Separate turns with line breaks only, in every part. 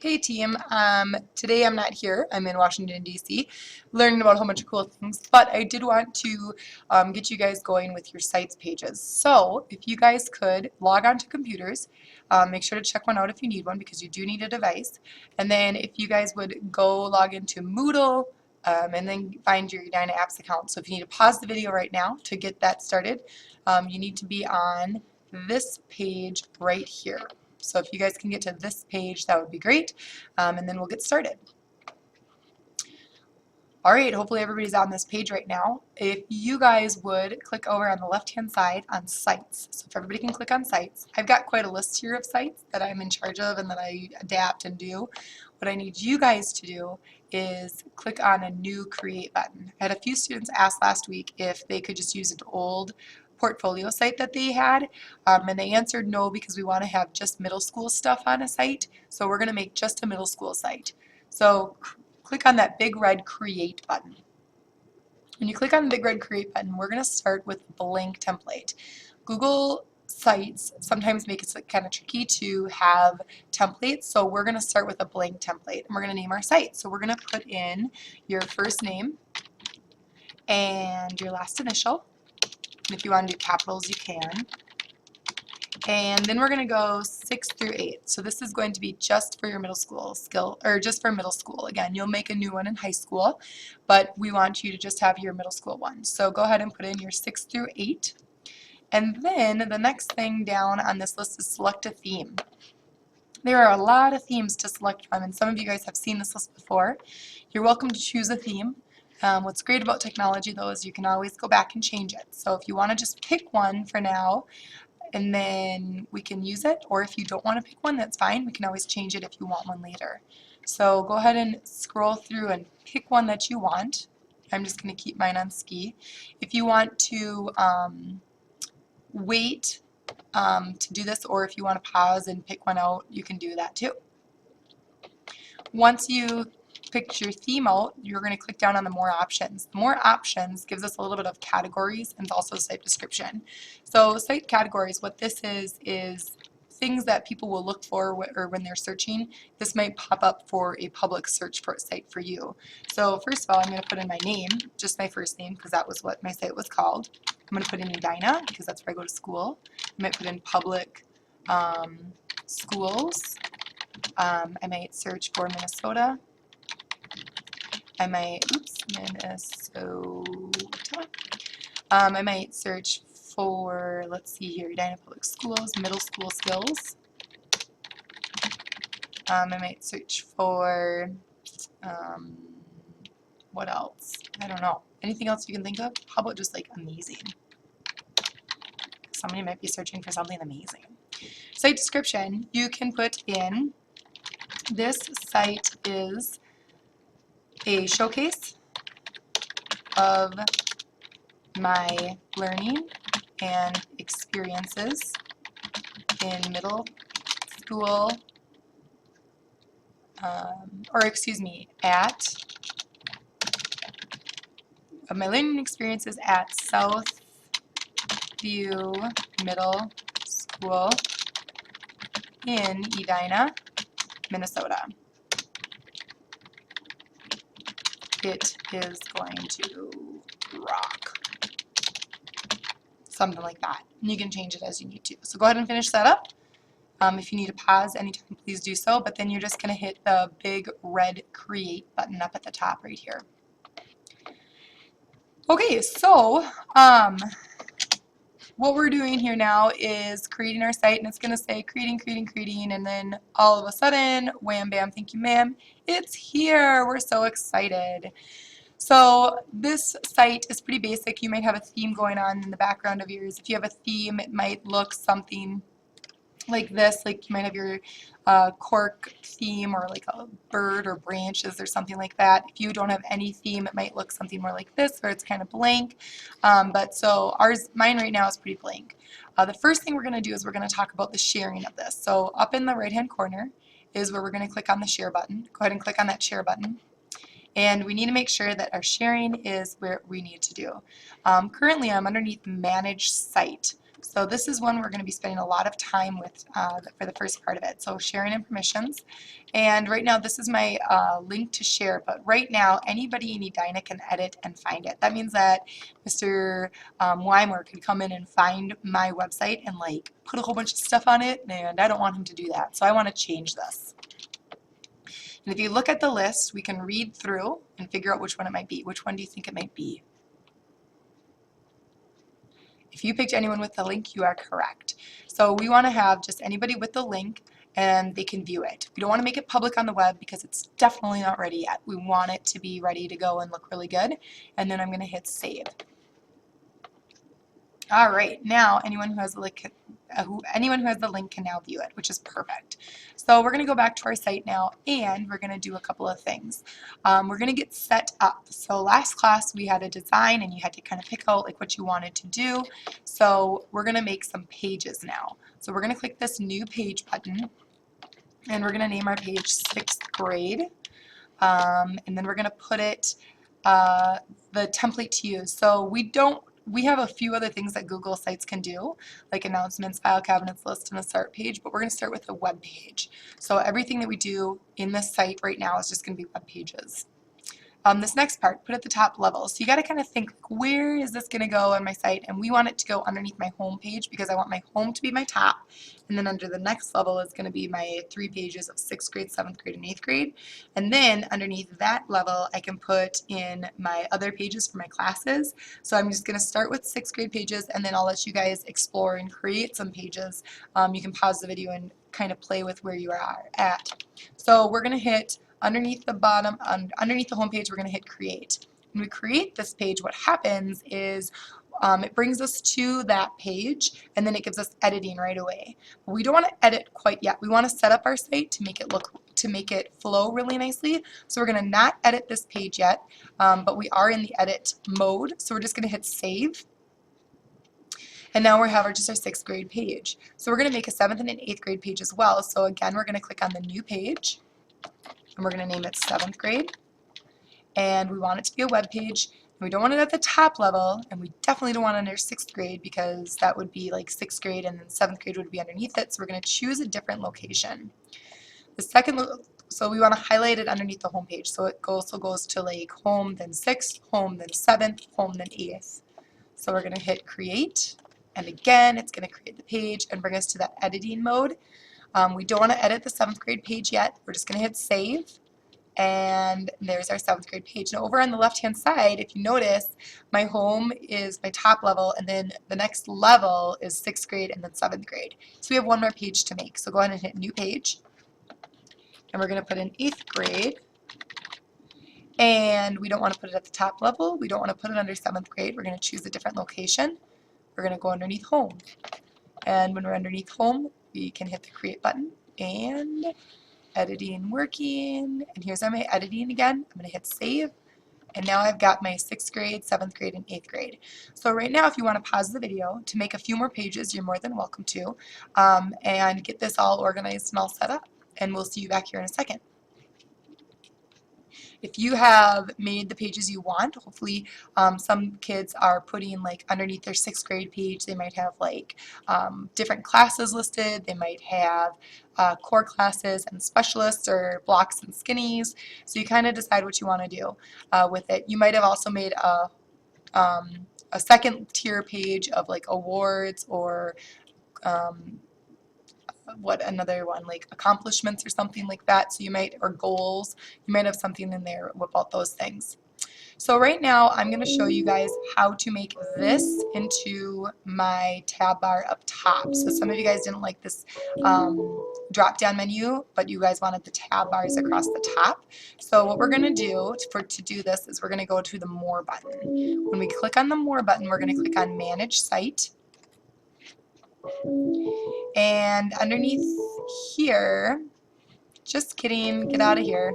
Hey team, today I'm not here. I'm in Washington, D.C. learning about a whole bunch of cool things, but I did want to get you guys going with your sites pages. So if you guys could log on to computers, make sure to check one out if you need one because you do need a device. And then if you guys would go log into Moodle and then find your Edina Apps account. So if you need to pause the video right now to get that started, you need to be on this page right here. So if you guys can get to this page, that would be great, and then we'll get started. All right, hopefully everybody's on this page right now. If you guys would click over on the left-hand side on sites. So if everybody can click on sites, I've got quite a list here of sites that I'm in charge of and that I adapt and do. What I need you guys to do is click on a new create button. I had a few students ask last week if they could just use an old portfolio site that they had, and they answered no because we want to have just middle school stuff on a site. So we're going to make just a middle school site. So click on that big red create button. When you click on the big red create button, we're going to start with the blank template. Google Sites sometimes make it kind of tricky to have templates, so we're going to start with a blank template and we're going to name our site. So we're going to put in your first name and your last initial. And if you want to do capitals, you can. And then we're going to go 6 through 8. So this is going to be just for your middle school skill, or just for middle school. Again, you'll make a new one in high school, but we want you to just have your middle school one. So go ahead and put in your 6 through 8. And then the next thing down on this list is select a theme. There are a lot of themes to select from, and some of you guys have seen this list before. You're welcome to choose a theme. What's great about technology, though, is you can always go back and change it. So if you want to just pick one for now, and then we can use it, or if you don't want to pick one, that's fine. We can always change it if you want one later. So go ahead and scroll through and pick one that you want. I'm just going to keep mine on ski. If you want to wait to do this, or if you want to pause and pick one out, you can do that too. Once you picked your theme out, you're going to click down on the more options. The more options gives us a little bit of categories and also site description. So site categories, what this is things that people will look for or when they're searching. This might pop up for a public search for a site for you. So first of all, I'm going to put in my name, just my first name, because that was what my site was called. I'm going to put in Edina because that's where I go to school. I might put in public schools. I might search for Minnesota. I might, Minnesota. I might search for, let's see here, Edina Public Schools, middle school skills. I might search for, what else? I don't know. Anything else you can think of? How about just like amazing? Somebody might be searching for something amazing. Site description, you can put in, this site is a showcase of my learning and experiences in middle school, my learning experiences at Southview Middle School in Edina, Minnesota. It is going to rock. Something like that. And you can change it as you need to. So go ahead and finish that up. If you need to pause anytime, please do so. But then you're just going to hit the big red create button up at the top right here. Okay, so what we're doing here now is creating our site, and it's going to say creating, and then all of a sudden, wham, bam, thank you, ma'am, it's here. We're so excited. So this site is pretty basic. You might have a theme going on in the background of yours. If you have a theme, it might look something like this, like you might have your cork theme or like a bird or branches or something like that. If you don't have any theme, it might look something more like this where it's kind of blank. But so mine right now is pretty blank. The first thing we're going to do is we're going to talk about the sharing of this. So up in the right hand corner is where we're going to click on the share button. Go ahead and click on that share button. And we need to make sure that our sharing is where we need to do. Currently I'm underneath manage site. So this is one we're going to be spending a lot of time with for the first part of it. So sharing and permissions. And right now this is my link to share, but right now anybody in Edina can edit and find it. That means that Mr. Weimer could come in and find my website and like put a whole bunch of stuff on it, and I don't want him to do that. So I want to change this. And if you look at the list, we can read through and figure out which one it might be. Which one do you think it might be? If you picked anyone with the link, you are correct. So we want to have just anybody with the link and they can view it. We don't want to make it public on the web because it's definitely not ready yet. We want it to be ready to go and look really good. And then I'm going to hit save. All right, now anyone who has the link can now view it, which is perfect. So we're going to go back to our site now, and we're going to do a couple of things. We're going to get set up. So last class we had a design, and you had to kind of pick out like what you wanted to do. So we're going to make some pages now. So we're going to click this new page button, and we're going to name our page 6th grade, and then we're going to put it the template to use. So we have a few other things that Google Sites can do, like announcements, file cabinets, list, and a start page, but we're going to start with a web page. So everything that we do in this site right now is just going to be web pages. This next part, put at the top level. So you got to kind of think, where is this going to go on my site? And we want it to go underneath my home page because I want my home to be my top. And then under the next level is going to be my 3 pages of 6th grade, 7th grade, and 8th grade. And then underneath that level, I can put in my other pages for my classes. So I'm just going to start with 6th grade pages, and then I'll let you guys explore and create some pages. You can pause the video and kind of play with where you are at. So we're going to hit underneath the bottom, underneath the home page, we're going to hit create. When we create this page, what happens is it brings us to that page, and then it gives us editing right away. But we don't want to edit quite yet. We want to set up our site to make it flow really nicely. So we're going to not edit this page yet, but we are in the edit mode. So we're just going to hit save. And now we have just our 6th grade page. So we're going to make a 7th and an 8th grade page as well. So again, we're going to click on the new page, and we're going to name it 7th grade, and we want it to be a web page, and we don't want it at the top level, and we definitely don't want it under 6th grade because that would be like 6th grade and then 7th grade would be underneath it, so we're going to choose a different location. The second, so we want to highlight it underneath the home page, so it also goes to like home, then 6th, home, then 7th, home, then 8th. So we're going to hit create, and again it's going to create the page and bring us to that editing mode. We don't want to edit the 7th grade page yet. We're just going to hit save, and there's our 7th grade page. Now over on the left hand side, if you notice, my home is my top level, and then the next level is 6th grade and then 7th grade. So we have one more page to make. So go ahead and hit new page, and we're going to put in 8th grade, and we don't want to put it at the top level. We don't want to put it under 7th grade. We're going to choose a different location. We're going to go underneath home, and when we're underneath home, we can hit the create button, and editing working, and here's my editing again. I'm going to hit save, and now I've got my 6th grade, 7th grade, and 8th grade. So right now if you want to pause the video to make a few more pages, you're more than welcome to, and get this all organized and all set up, and we'll see you back here in a second. If you have made the pages you want, hopefully some kids are putting like underneath their 6th grade page, they might have like different classes listed. They might have core classes and specialists or blocks and skinnies. So you kind of decide what you want to do with it. You might have also made a second tier page of like awards or another one, like accomplishments or something like that. So you might, or goals, you might have something in there about those things. So right now I'm going to show you guys how to make this into my tab bar up top. So some of you guys didn't like this drop down menu, but you guys wanted the tab bars across the top. So what we're going to do to do this is we're going to go to the more button. When we click on the more button, we're going to click on manage site. And underneath here, just kidding, get out of here.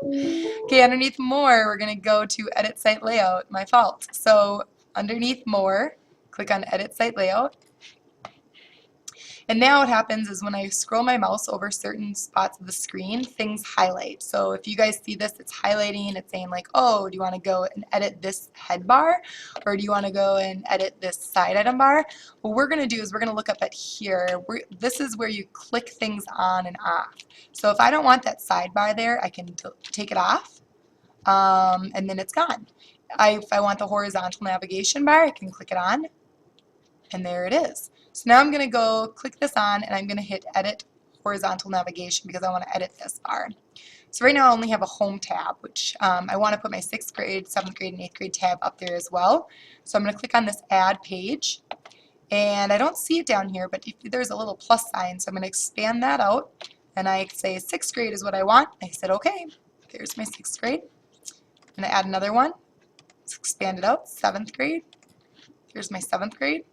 Okay, underneath more, we're going to go to edit site layout, my fault. So underneath more, click on edit site layout. And now what happens is when I scroll my mouse over certain spots of the screen, things highlight. So if you guys see this, it's highlighting, it's saying like, oh, do you want to go and edit this head bar? Or do you want to go and edit this side item bar? What we're going to do is we're going to look up at here. This is where you click things on and off. So if I don't want that sidebar there, I can take it off, and then it's gone. If I want the horizontal navigation bar, I can click it on, and there it is. So now I'm going to go click this on, and I'm going to hit Edit Horizontal Navigation because I want to edit this bar. So right now I only have a home tab, which I want to put my 6th grade, 7th grade, and 8th grade tab up there as well. So I'm going to click on this Add Page, and I don't see it down here, but there's a little plus sign, so I'm going to expand that out, and I say 6th grade is what I want. I said okay. There's my 6th grade. I'm going to add another one. Let's expand it out. 7th grade. Here's my 7th grade.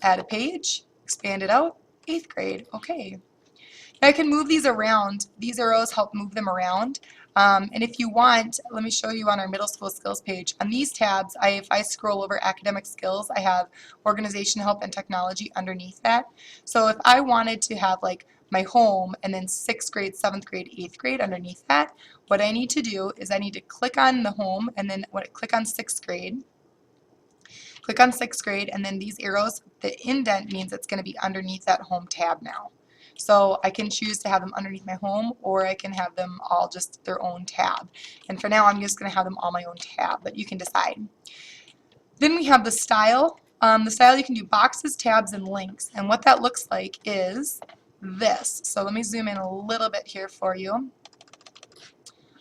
Add a page. Expand it out. 8th grade. Okay. Now I can move these around. These arrows help move them around. And if you want, let me show you on our middle school skills page. On these tabs, if I scroll over academic skills, I have organization help and technology underneath that. So if I wanted to have like my home and then 6th grade, 7th grade, 8th grade underneath that, what I need to do is I need to click on the home and then click on 6th grade. Click on 6th grade, and then these arrows, the indent means it's going to be underneath that home tab now. So I can choose to have them underneath my home, or I can have them all just their own tab. And for now, I'm just going to have them all my own tab, but you can decide. Then we have the style. The style, you can do boxes, tabs, and links. And what that looks like is this. So let me zoom in a little bit here for you.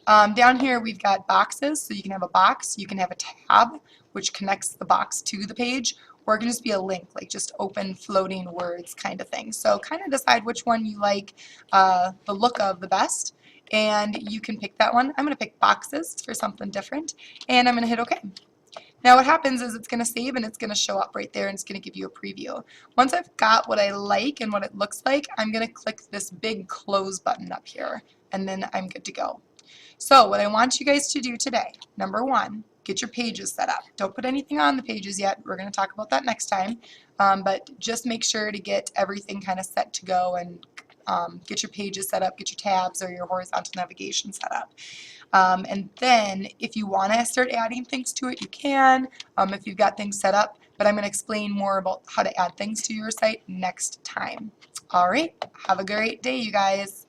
Down here we've got boxes, so you can have a box, you can have a tab, which connects the box to the page, or it can just be a link, like just open floating words kind of thing. So kind of decide which one you like the look of the best, and you can pick that one. I'm going to pick boxes for something different, and I'm going to hit OK. Now what happens is it's going to save and it's going to show up right there and it's going to give you a preview. Once I've got what I like and what it looks like, I'm going to click this big close button up here, and then I'm good to go. So what I want you guys to do today, number 1, get your pages set up. Don't put anything on the pages yet. We're going to talk about that next time. But just make sure to get everything kind of set to go and get your pages set up, get your tabs or your horizontal navigation set up. And then if you want to start adding things to it, you can, if you've got things set up. But I'm going to explain more about how to add things to your site next time. All right. Have a great day, you guys.